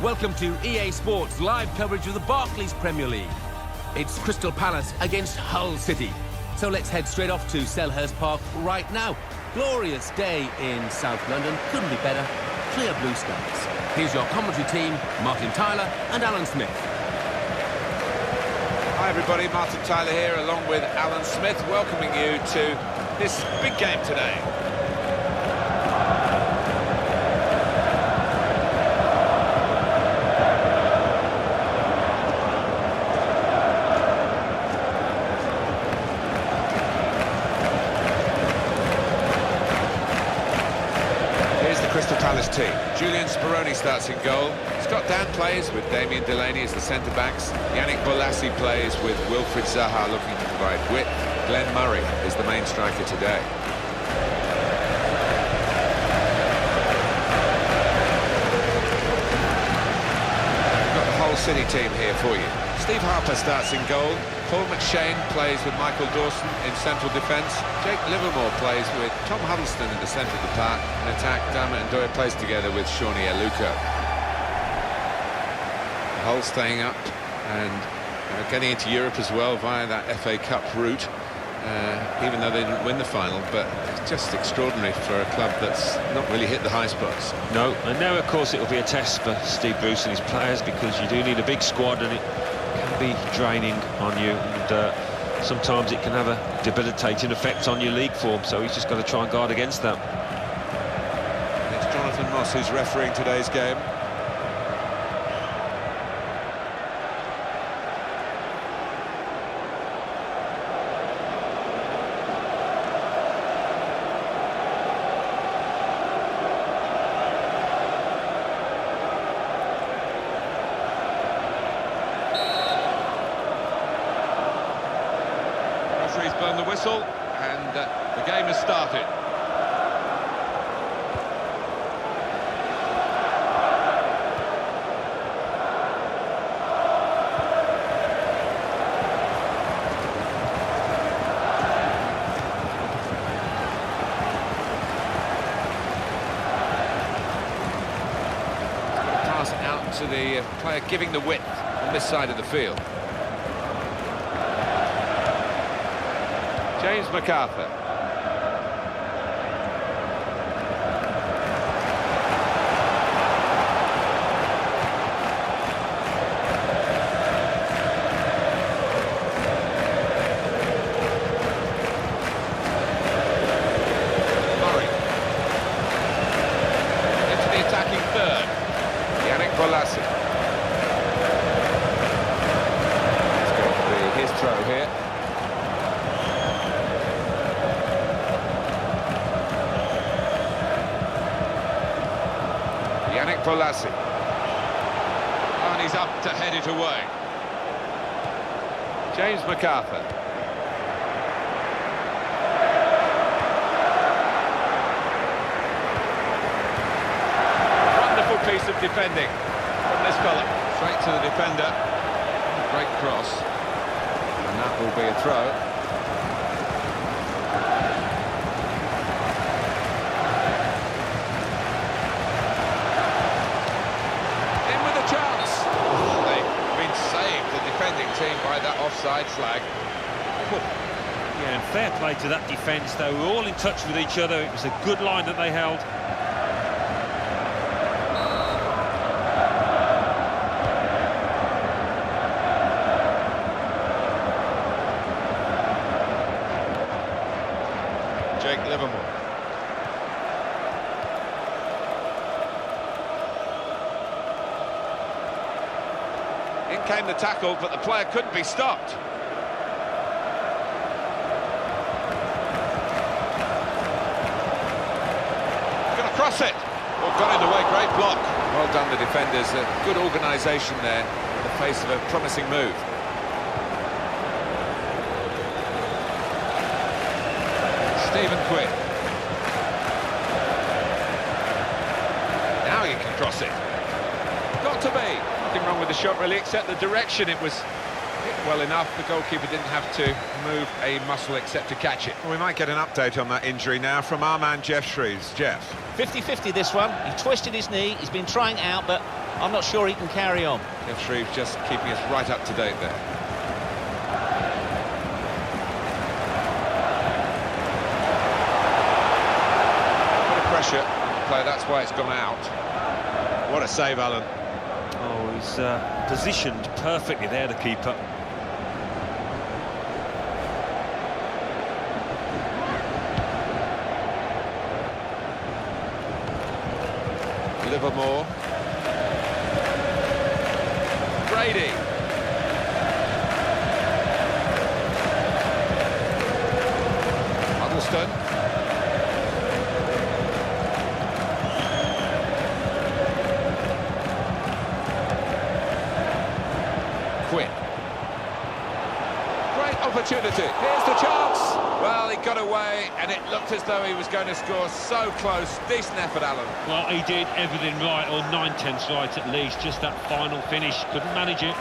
Welcome to EA Sports live coverage of the Barclays Premier League. It's Crystal Palace against Hull City. So let's head straight off to Selhurst Park right now. Glorious day in South London, couldn't be better. Clear blue skies. Here's your commentary team, Martin Tyler and Alan Smith. Hi everybody, Martin Tyler here along with Alan Smith, welcoming you to this big game today. Crystal Palace team. Julian Speroni starts in goal. Scott Dan plays with Damien Delaney as the centre-backs. Yannick Bolasie plays with Wilfried Zaha looking to provide width. Glenn Murray is the main striker today. We've got the Hull City team here for you. Steve Harper starts in goal. Paul McShane plays with Michael Dawson in central defence. Jake Livermore plays with Tom Huddleston in the centre of the park. In attack, Dermot and Doyle plays together with Shawnee Aluko. Hull staying up and getting into Europe as well via that FA Cup route, even though they didn't win the final. But it's just extraordinary for a club that's not really hit the high spots. No, and now of course it will be a test for Steve Bruce and his players, because you do need a big squad and it can be draining on you, and sometimes it can have a debilitating effect on your league form, so he's just got to try and guard against that. It's Jonathan Moss who's refereeing today's game. Referee's blown the whistle and the game has started. Pass out to the player giving the width on this side of the field. James MacArthur. Murray. Into the attacking third. Yannick Bolasie. It's going to be his throw here. Yannick Bolasie. Oh, and he's up to head it away. James MacArthur. Wonderful piece of defending from this fella. Straight to the defender. Great cross. And that will be a throw. Team by that offside flag. Yeah, and fair play to that defence, though. We're all in touch with each other. It was a good line that they held. Jake Livermore. In came the tackle, but the player couldn't be stopped. Going to cross it. Oh, got in the way, great block. Well done, the defenders. Good organisation there in the face of a promising move. Stephen Quinn. Now you can cross it. Got to be. Nothing wrong with the shot really, except the direction it was Hit well enough, the goalkeeper didn't have to move a muscle except to catch it. Well, we might get an update on that injury now from our man Jeff Shreves. Jeff. 50-50 this one. He twisted his knee, he's been trying it out, but I'm not sure he can carry on. Jeff Shreves just keeping us right up to date there. Bit of pressure on the play, that's why it's gone out. What a save, Alan. Oh, he's positioned perfectly there, the keeper. Livermore. Brady. Huddleston. Quinn. Great opportunity. Here's the chance. Well, he got away, and it looked as though he was going to score. So close. Decent effort, Alan. Well, he did everything right, or 9/10 right at least. Just that final finish, couldn't manage it.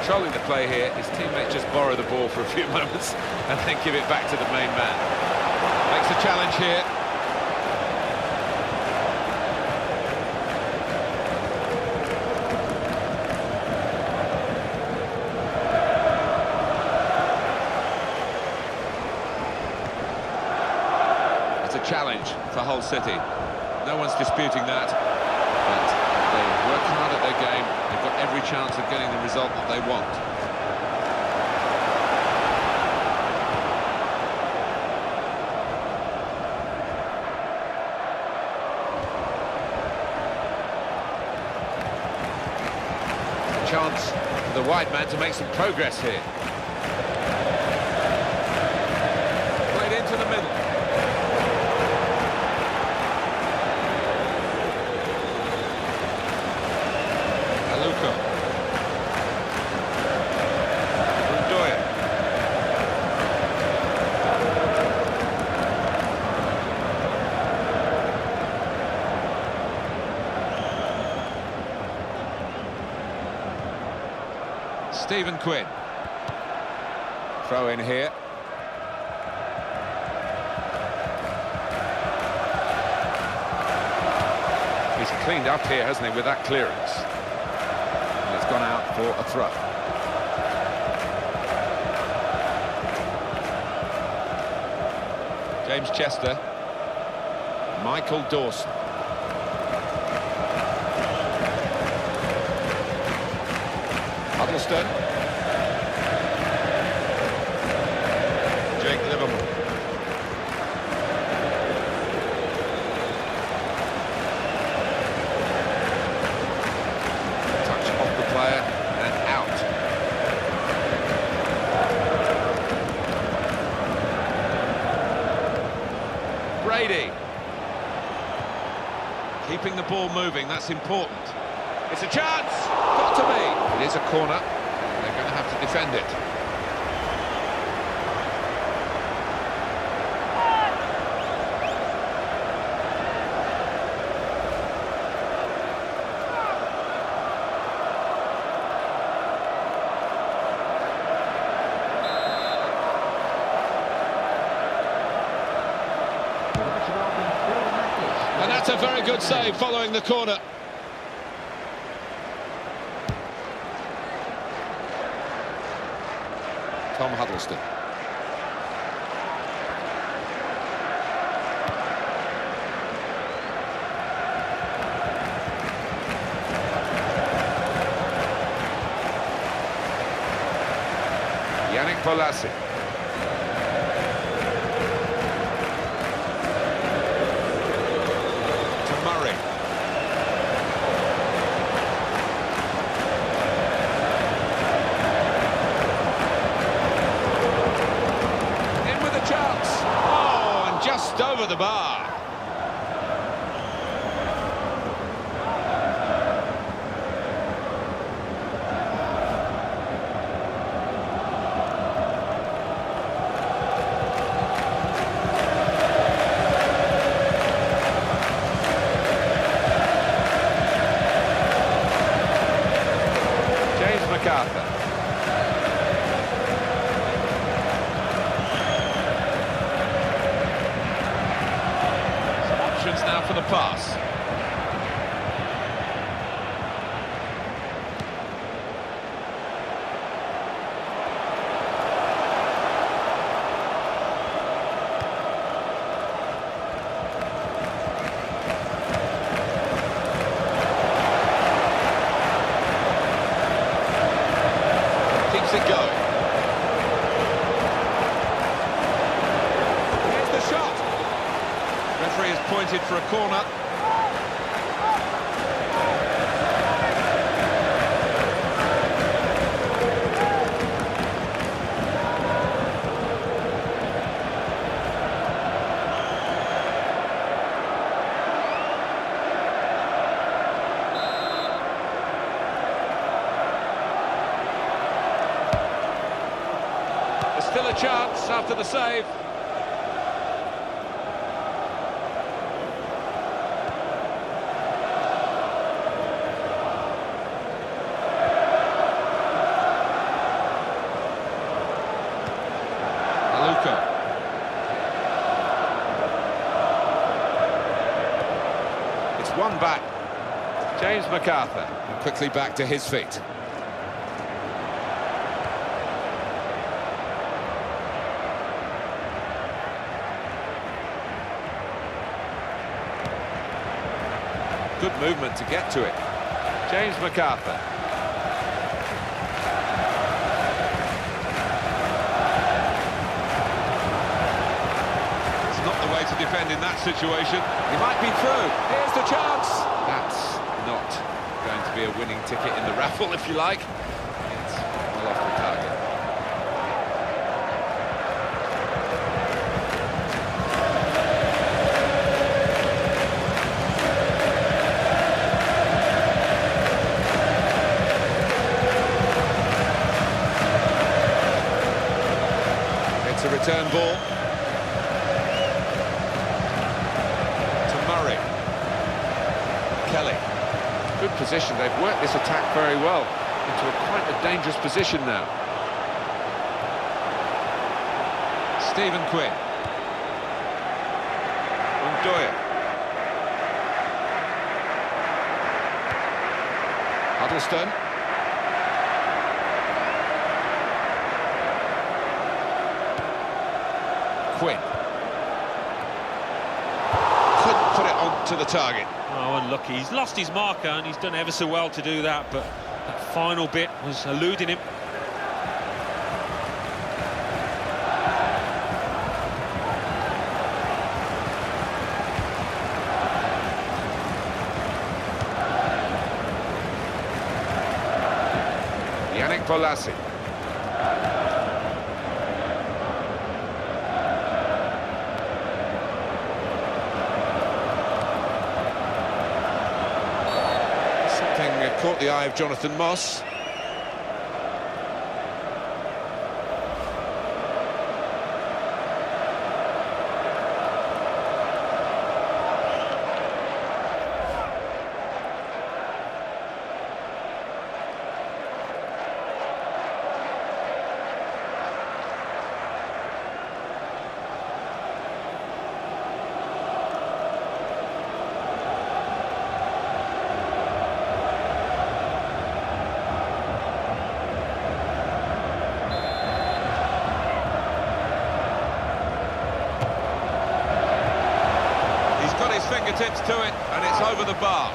Controlling the play here, his teammate just borrow the ball for a few moments and then give it back to the main man. Makes a challenge here. It's a challenge for Hull City. No one's disputing that, but they work hard at their game. They've got every chance of getting the result that they want. A chance for the wide man to make some progress here. Played into the middle. Stephen Quinn. Throw in here. He's cleaned up here, hasn't he, with that clearance. And it's gone out for a throw. James Chester. Michael Dawson. Huddleston. Jake Livermore. Touch off the player and out. Brady. Keeping the ball moving, that's important. It's a chance! Got to be! It is a corner. They're going to have to defend it. And that's a very good save following the corner. Tom Huddleston. Yannick Bolasie. To Murray. Just over the bar. MacArthur. Some options now for the pass. Keeps it going. Here's the shot. Referee has pointed for a corner. Still a chance after the save. Aluko. It's one back. James MacArthur. And quickly back to his feet. Good movement to get to it. James MacArthur. It's not the way to defend in that situation. He might be through. Here's the chance. That's not going to be a winning ticket in the raffle, if you like. It's well off the target. A return ball to Murray. Kelly. Good position. They've worked this attack very well into quite a dangerous position now. Stephen Quinn. Undoya. Huddlestone. Quinn. Couldn't put it on to the target. Oh, unlucky. He's lost his marker and he's done ever so well to do that, but that final bit was eluding him. Yannick Bolasie. Caught the eye of Jonathan Moss. Fingertips to it, and it's over the bar.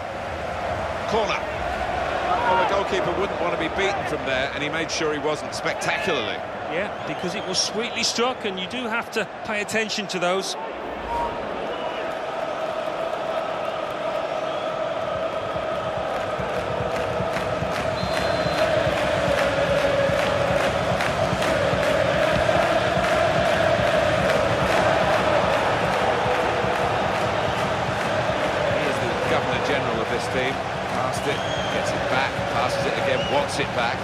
Corner. Well, the goalkeeper wouldn't want to be beaten from there, and he made sure he wasn't spectacularly. Yeah, because it was sweetly struck, and you do have to pay attention to those. General of this team, passed it, gets it back, passes it again, wants it back.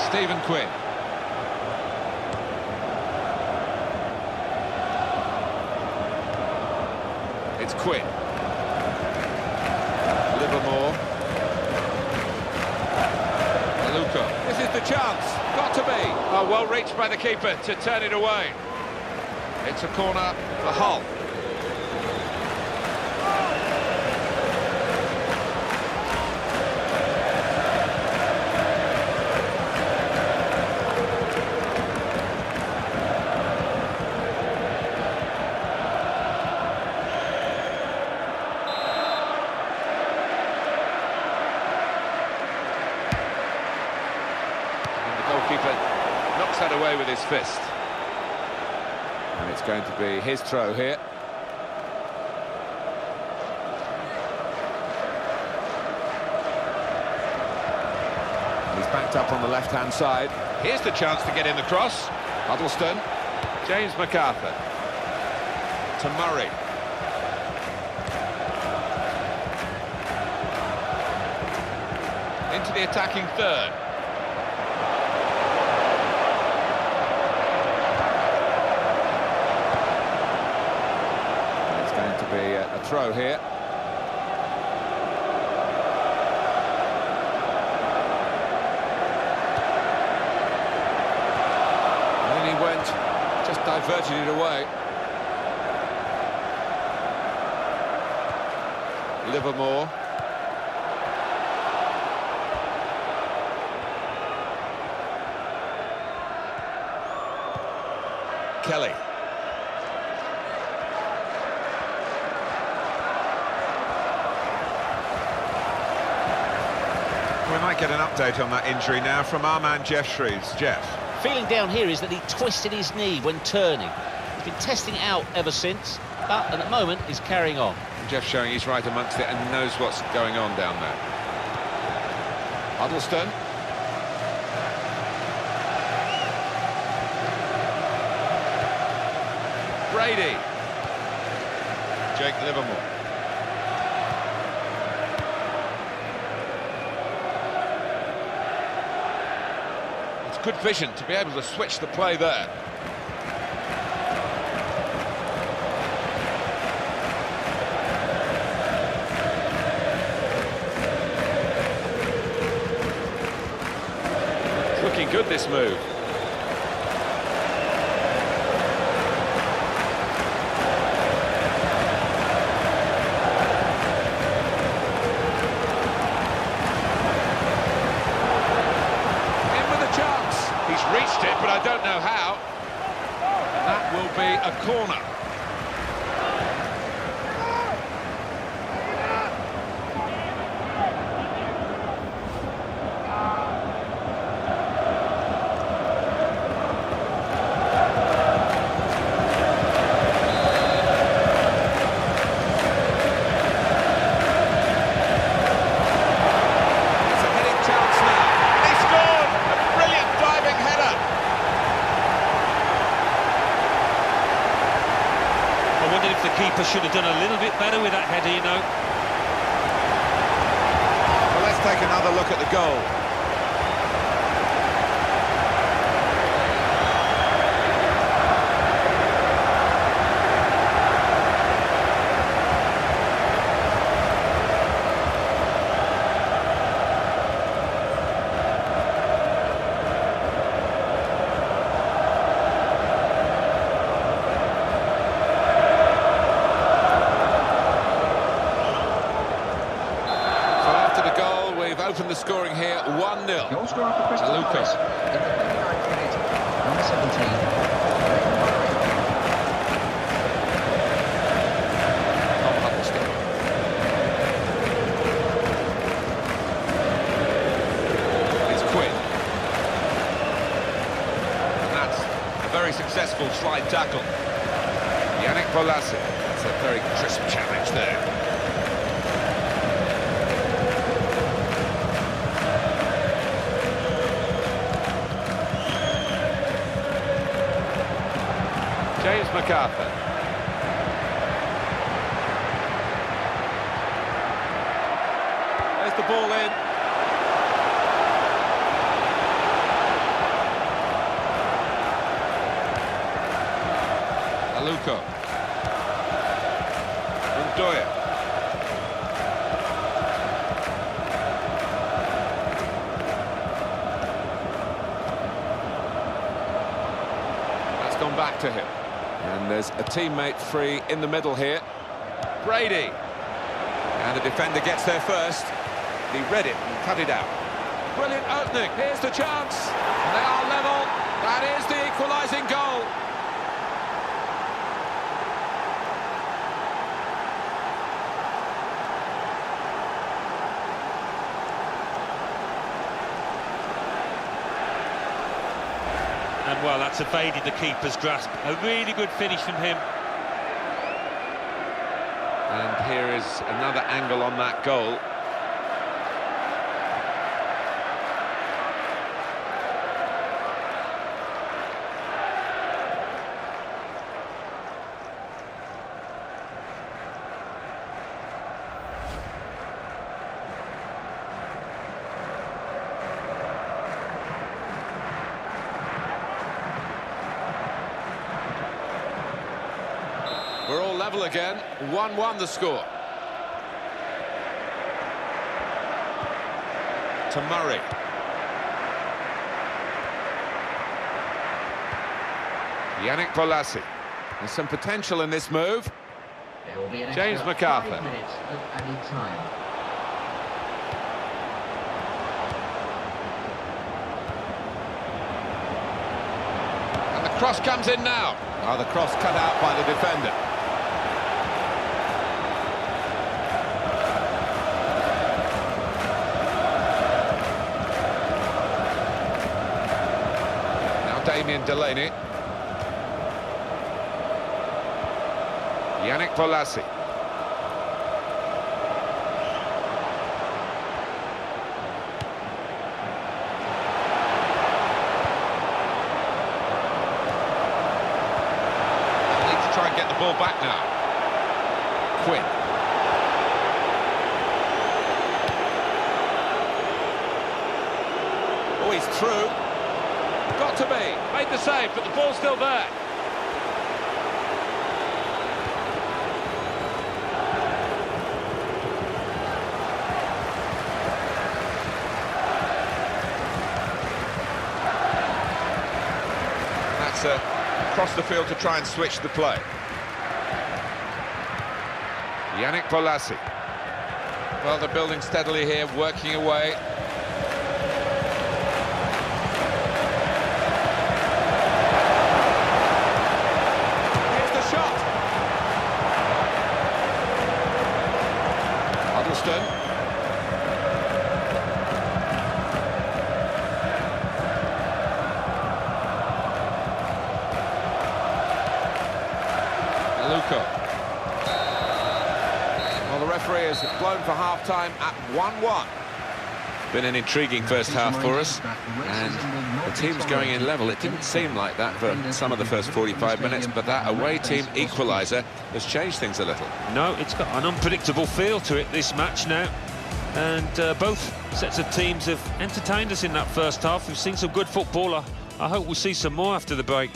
Stephen Quinn. It's Quinn. Livermore. Luca. This is the chance. Got to be. Oh, well reached by the keeper to turn it away. It's a corner for Hull. Goalkeeper knocks that away with his fist. And it's going to be his throw here. He's backed up on the left-hand side. Here's the chance to get in the cross. Huddleston. James MacArthur. To Murray. Into the attacking third. A throw here. And then he went, just diverted it away. Livermore. Kelly. We might get an update on that injury now from our man Jeff Shreves. Jeff. Feeling down here is that he twisted his knee when turning. He's been testing it out ever since, but at the moment he's carrying on. Jeff showing he's right amongst it and knows what's going on down there. Huddleston. Brady. Jake Livermore. Good vision to be able to switch the play there. It's looking good, this move. Reached it, but I don't know how. And that will be a corner. Should have done a little bit better with that header, you know. Well, let's take another look at the goal. Open the scoring here, 1-0. Goal scorer for Crystal Palace in the minute, number 17. Tom Huddleston. It's Quinn. And that's a very successful slide tackle. Yannick Bolasie. That's a very crisp challenge there. James MacArthur. There's the ball in. Aluko. Doyle. That's gone back to him. And there's a teammate free in the middle here. Brady. And the defender gets there first. He read it and cut it out. Brilliant opening. Here's the chance. And they are level. That is the equalising goal. And well, that's evaded the keeper's grasp. A really good finish from him. And here is another angle on that goal. We're all level again. 1-1 the score. To Murray. Yannick Bolasie. There's some potential in this move. There will be an James extra MacArthur. 5 minutes of added time. And the cross comes in now. Oh, the cross cut out by the defender. Now Damien Delaney. Yannick Bolasie. Try and get the ball back now. Quinn. Oh, he's through. Got to be. Made the save, but the ball's still there. That's across the field to try and switch the play. Yannick Bolasie. Well, they're building steadily here, working away. Here's the shot. Aston. Well, the referee has blown for half-time at 1-1. Been an intriguing first half for us, and the team's going in level. It didn't seem like that for some of the first 45 minutes, but that away team equaliser has changed things a little. No, it's got an unpredictable feel to it, this match now. And both sets of teams have entertained us in that first half. We've seen some good football. I hope we'll see some more after the break.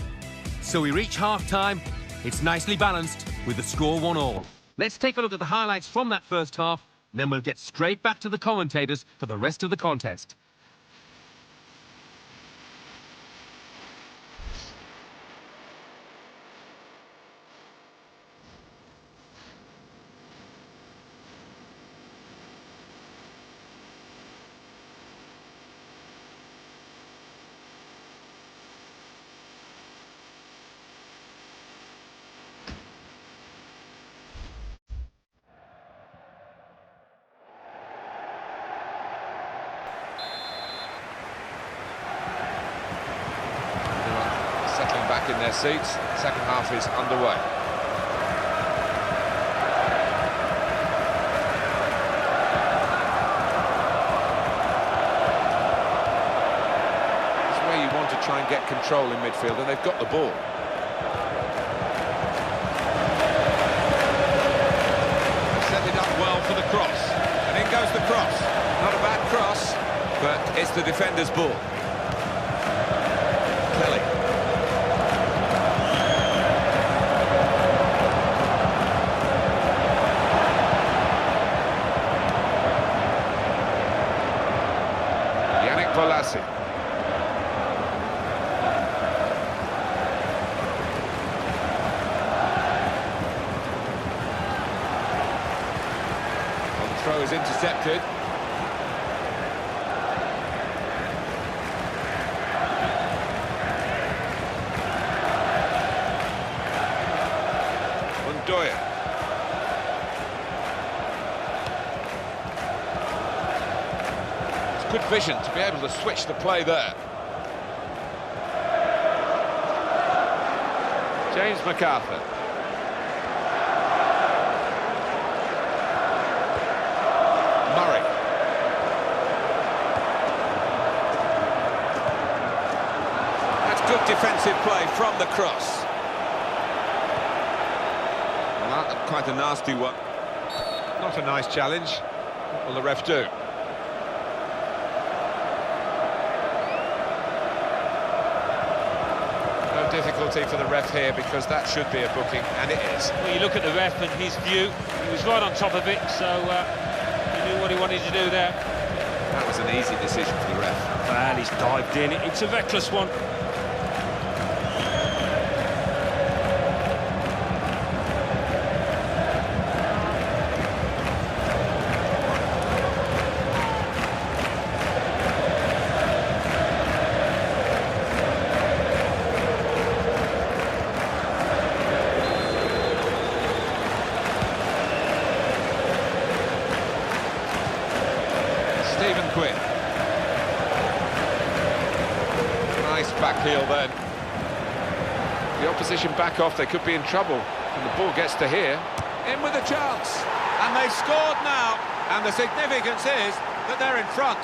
So we reach half-time. It's nicely balanced with the score 1-1. Let's take a look at the highlights from that first half, then we'll get straight back to the commentators for the rest of the contest. Back in their seats. Second half is underway. This is where you want to try and get control in midfield, and they've got the ball. They've set it up well for the cross, and in goes the cross. Not a bad cross, but it's the defender's ball. Kelly. Bolasie. Throw is intercepted. Montoya. It's good vision to be able to switch the play there. James MacArthur. Murray. That's good defensive play from the cross. Well, that's quite a nasty one. Not a nice challenge. What will the ref do? No difficulty for the ref here because that should be a booking, and it is. Well, you look at the ref and his view, he was right on top of it, so he knew what he wanted to do there. That was an easy decision for the ref. Well, he's dived in. It's a reckless one. Nice back heel then. The opposition back off, they could be in trouble. And the ball gets to here. In with a chance. And they've scored now. And the significance is that they're in front.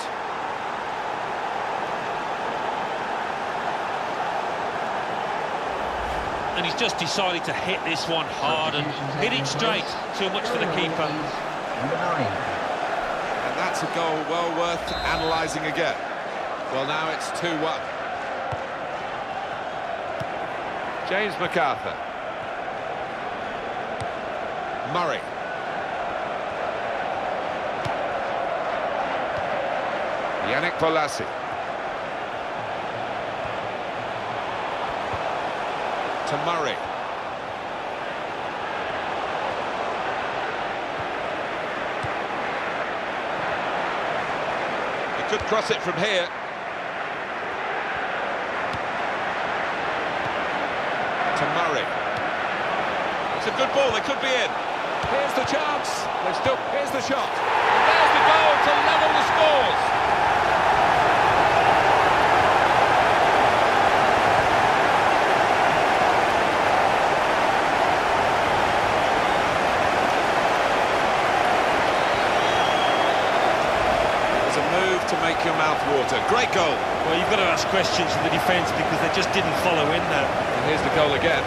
And he's just decided to hit this one hard and hit it straight. Too much for the keeper. Number 9. And that's a goal well worth analysing again. Well, now it's 2-1. James MacArthur. Murray. Yannick Bolasie. To Murray. He could cross it from here. To Murray. It's a good ball, they could be in. Here's the chance. Here's the shot. And there's the goal to level the scores. There's a move to make your mouth water. Great goal. Well, you've got to ask questions of the defence because they just didn't follow in there. And here's the goal again.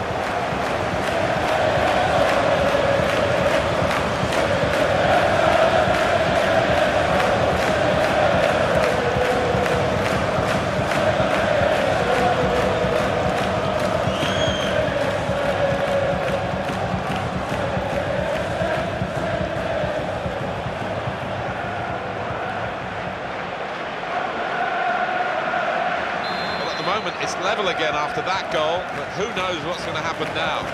It's level again after that goal, but who knows what's going to happen now.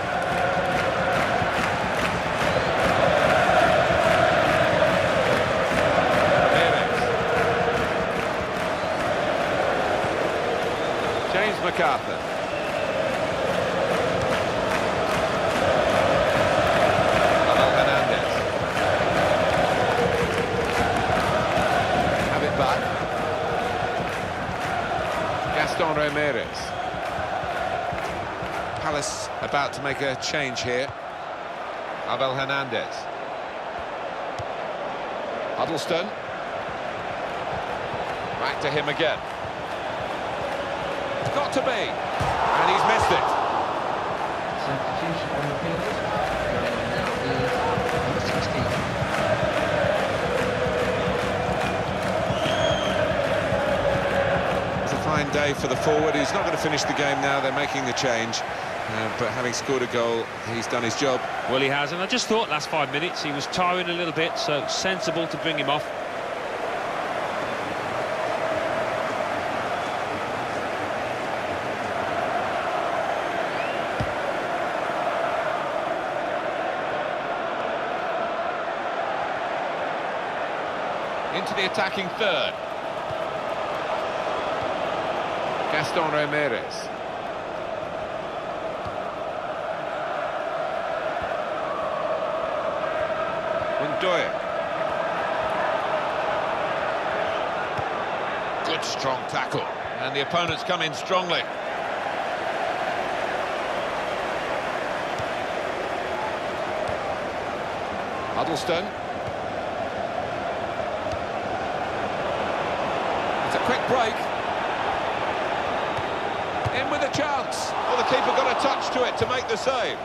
James MacArthur. Hernandez. Have it back. Aston Ramirez. Palace about to make a change here. Abel Hernandez. Huddleston. Back to him again. It's got to be. And he's missed it. Substitution on the field. Now is number 16. Fine day for the forward. He's not going to finish the game now. They're making the change, but having scored a goal, he's done his job. Well, he has, and I just thought last 5 minutes he was tiring a little bit, so sensible to bring him off. Into the attacking third. Gaston Ramirez. Undoya. Good strong tackle. And the opponents come in strongly. Huddleston. It's a quick break. In with a chance. Oh, the keeper got a touch to it to make the save.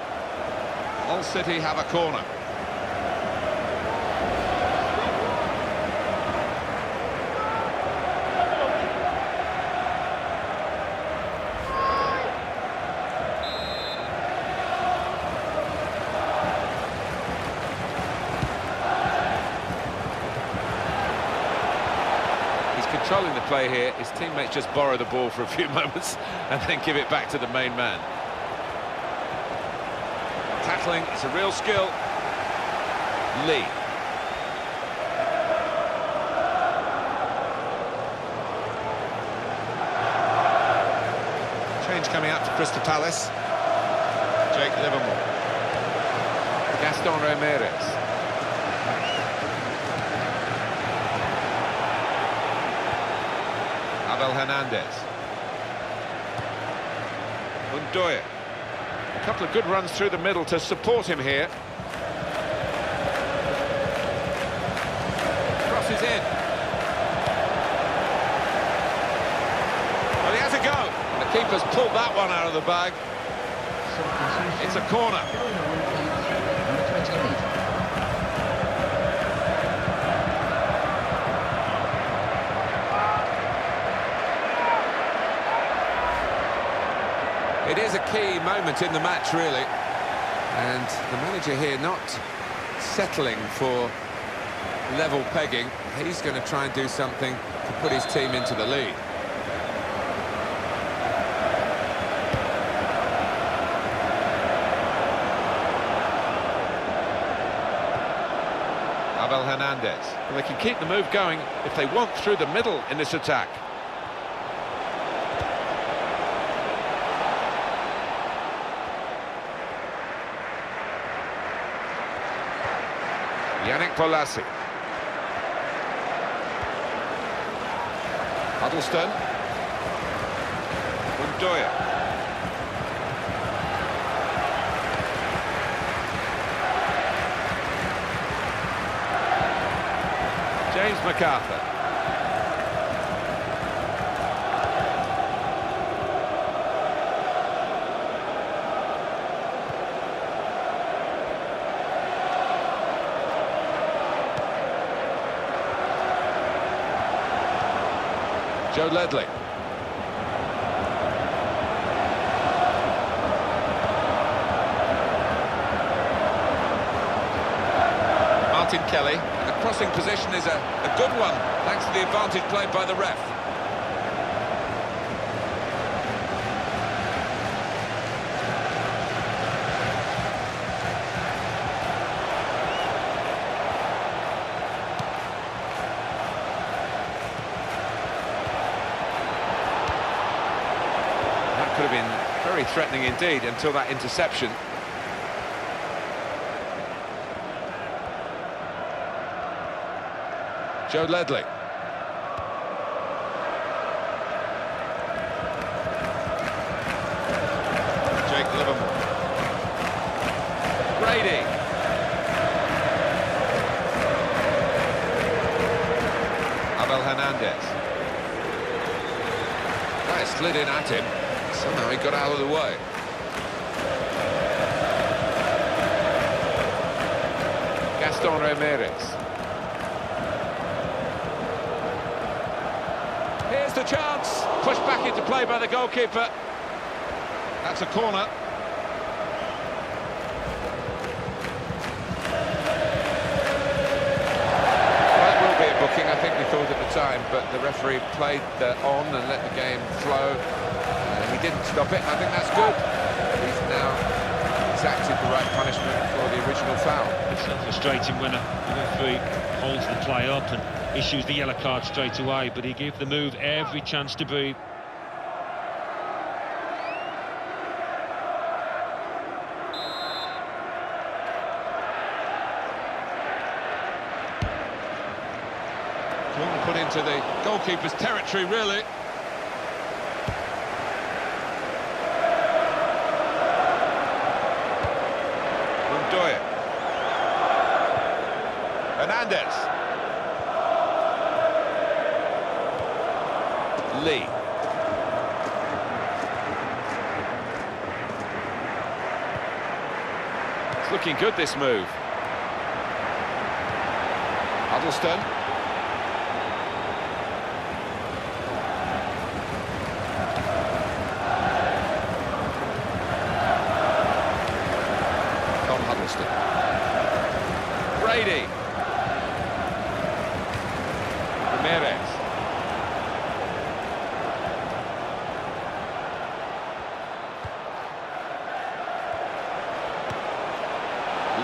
Hull City have a corner. Controlling the play here, his teammates just borrow the ball for a few moments and then give it back to the main man. Tackling is a real skill. Lee. Change coming up to Crystal Palace. Jake Livermore. Gaston Ramirez. Abel Hernandez. Undoya. A couple of good runs through the middle to support him here. Crosses in. Well, he has a go. And the keeper's pulled that one out of the bag. It's a corner. It is a key moment in the match, really. And the manager here not settling for level pegging. He's going to try and do something to put his team into the lead. Abel Hernandez. Well, they can keep the move going if they want through the middle in this attack. Yannick Bolasie. Huddleston. Undoya. James MacArthur. Joe Ledley. Martin Kelly. The crossing position is a good one, thanks to the advantage played by the ref. Could have been very threatening indeed until that interception. Joe Ledley. Jake Livermore. Brady. Abel Hernandez. That slid in at him. Somehow he got out of the way. Gaston Ramirez. Here's the chance. Pushed back into play by the goalkeeper. That's a corner. Well, it will be a booking, I think we thought at the time, but the referee played on and let the game flow. He didn't stop it. I think that's good. He's now exacted the right punishment for the original foul. It's so frustrating when a referee holds the play up and issues the yellow card straight away, but he gave the move every chance to breathe. Put into the goalkeeper's territory, really. Mundoya. Hernandez. Lee. It's looking good, this move. Huddleston. Brady. Ramirez.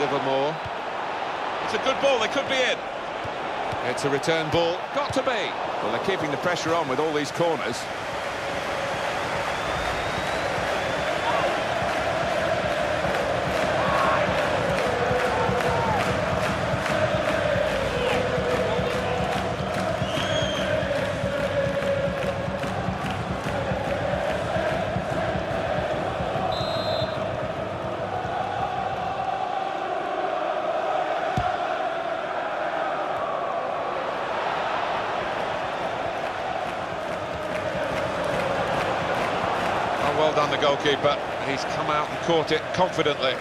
Livermore. It's a good ball, they could be in. It's a return ball, got to be. Well, they're keeping the pressure on with all these corners. Well done, the goalkeeper. He's come out and caught it confidently.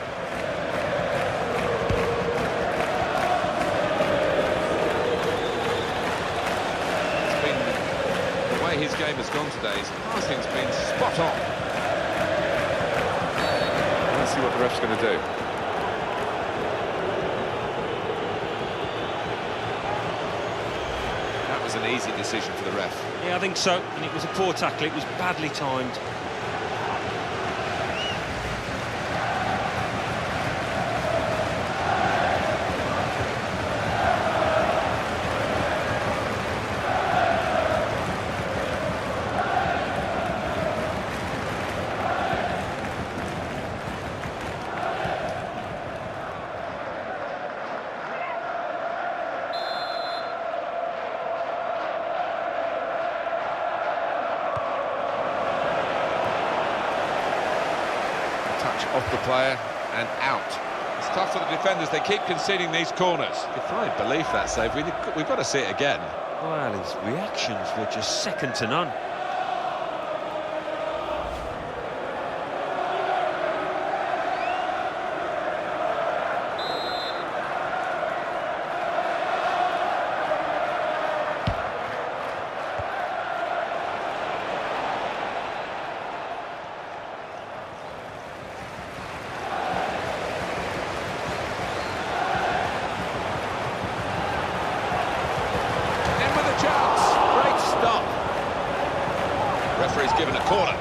It's been the way his game has gone today. His passing's been spot on. Let's see what the ref's going to do. That was an easy decision for the ref. Yeah, I think so, and it was a poor tackle. It was badly timed. Off the player and out. It's tough for the defenders, they keep conceding these corners. Defying belief, that save. We've got to see it again. Well, his reactions were just second to none. Referee's given a corner.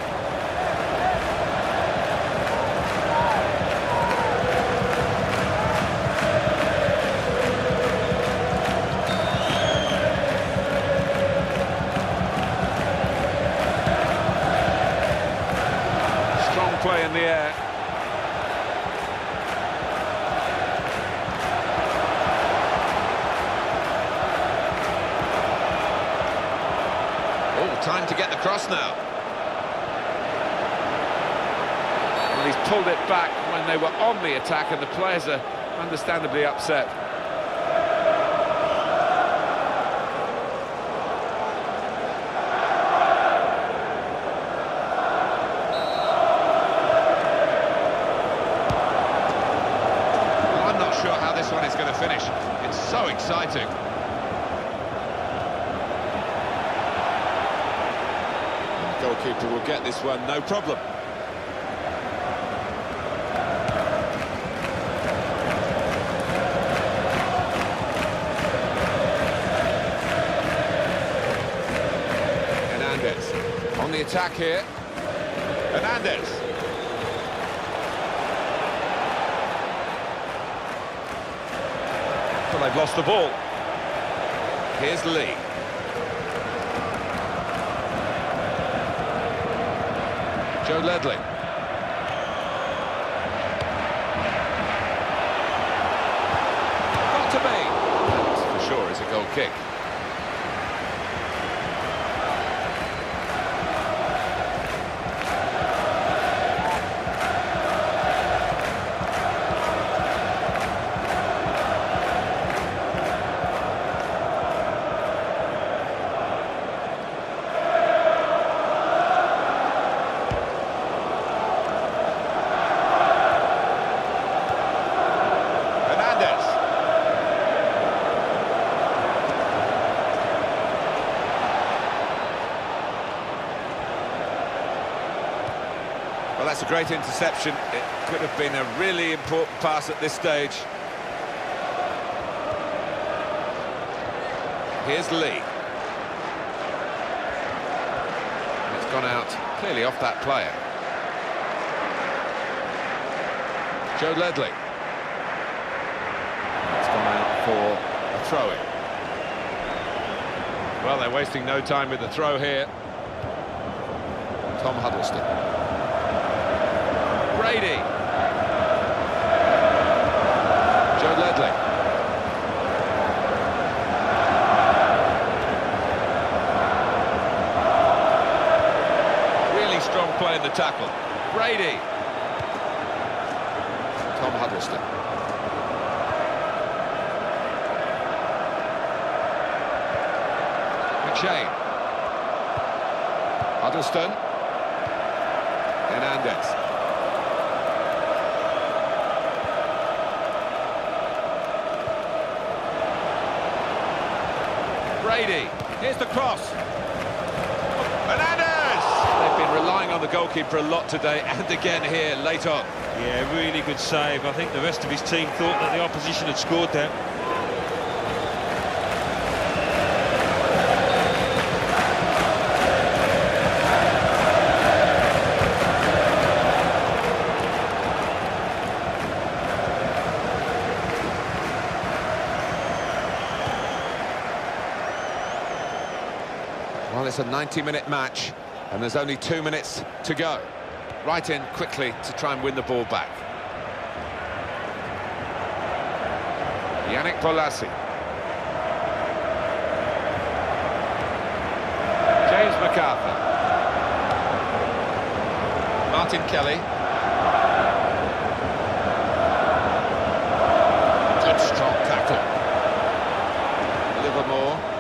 Strong play in the air. Time to get the cross now. Well, he's pulled it back when they were on the attack, and the players are understandably upset. Well, I'm not sure how this one is going to finish. It's so exciting. Goalkeeper will get this one, no problem. Hernandez on the attack here. Hernandez. Well, they've lost the ball. Here's Lee. Joe Ledley. Got to be. That, for sure, is a goal kick. Well, that's a great interception. It could have been a really important pass at this stage. Here's Lee. And it's gone out clearly off that player. Joe Ledley. It's gone out for a throw-in. Well, they're wasting no time with the throw here. Tom Huddleston. Brady. Joe Ledley. Really strong play in the tackle. Brady. Tom Huddleston. McShane. Huddleston. Hernandez. Brady, here's the cross. Hernandez! They've been relying on the goalkeeper a lot today, and again here, late on. Yeah, really good save. I think the rest of his team thought that the opposition had scored there. Well, it's a 90-minute match, and there's only 2 minutes to go. Right in quickly to try and win the ball back. Yannick Bolasie. James McArthur. Martin Kelly. Good strong tackle. Livermore.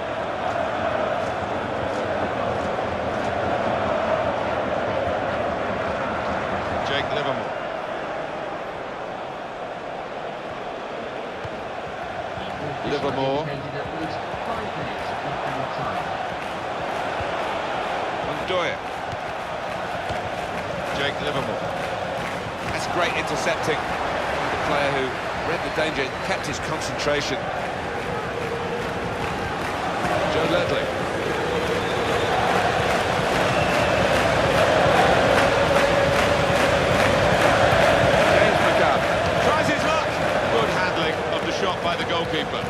Livermore. Livermore. Montoya. Jake Livermore. That's great intercepting. The player who read the danger, kept his concentration. Joe Ledley. By the goalkeeper.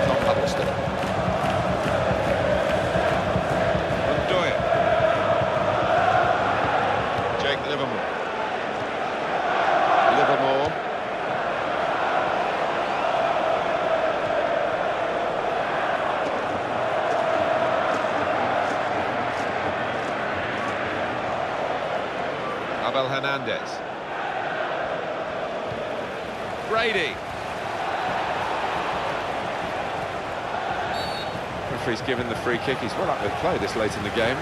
Tom Huddleston. Montoya. Jake Livermore. Livermore. Abel Hernandez. Brady. Referee's given the free kick. He's well up with play this late in the game.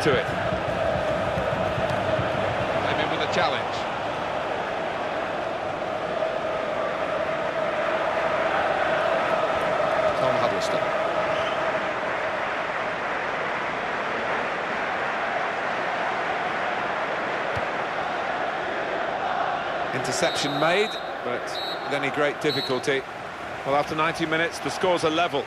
to it. Maybe with a challenge. Tom Huddleston. Interception made, but with any great difficulty. Well, after 90 minutes, the scores are level.